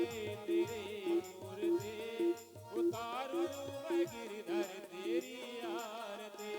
के तेरे मूर्ते, उतारूं मैं गिरधर तेरी आरती।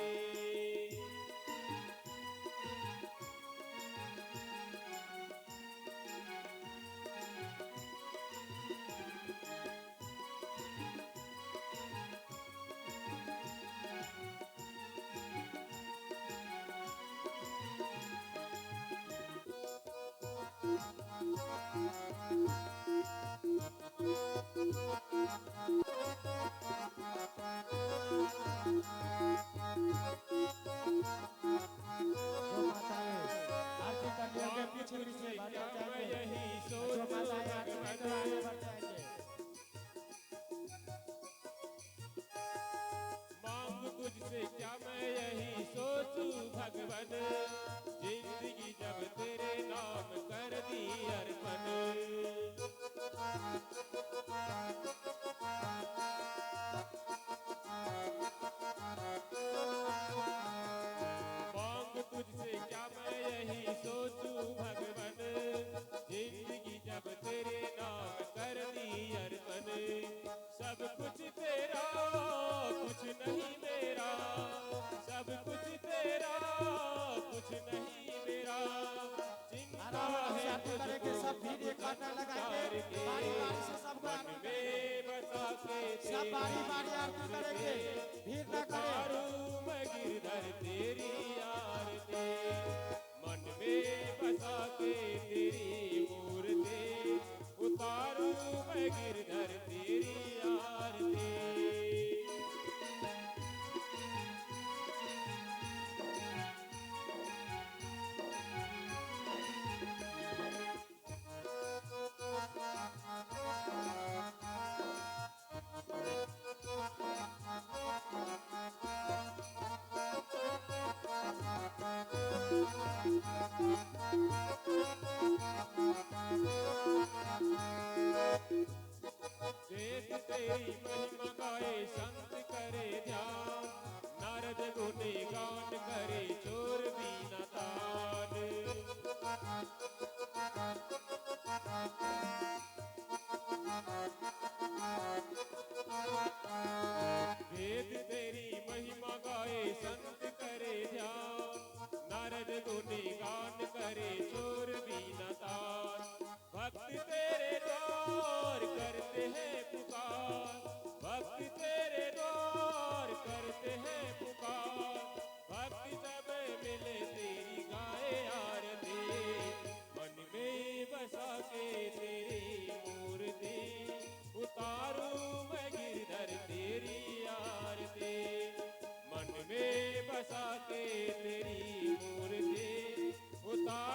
पीछे पीछे क्या मैं यही सोचूं भगवन, मांग तुझसे क्या मैं यही सोचूं भगवन, जिंदगी जब तेरे नाम कर दी अर्पण। मांग तुझसे क्या मैं यही सोचूं भगवन, जिंदगी जब तेरे नाम कर दी अर्पण। सब कुछ तेरा कुछ नहीं मेरा, सब कुछ तेरा कुछ नहीं मेरा, चिंता है तुझको सब भीड़ इकट्ठा लगाएंगे, बारी बारी से सबको मन में बसा के सब बारी बारी आरती करेंगे, भीड़ न करें। उतारूं मैं गिरधर तेरी आरती, मन में बसा के तेरी मूर्ति, उतारूं मैं गिरधर तेरी आरती। देख तेरी महिमा गाए संत करे ध्यान, नारद गुने गान करे चोर बीना तान।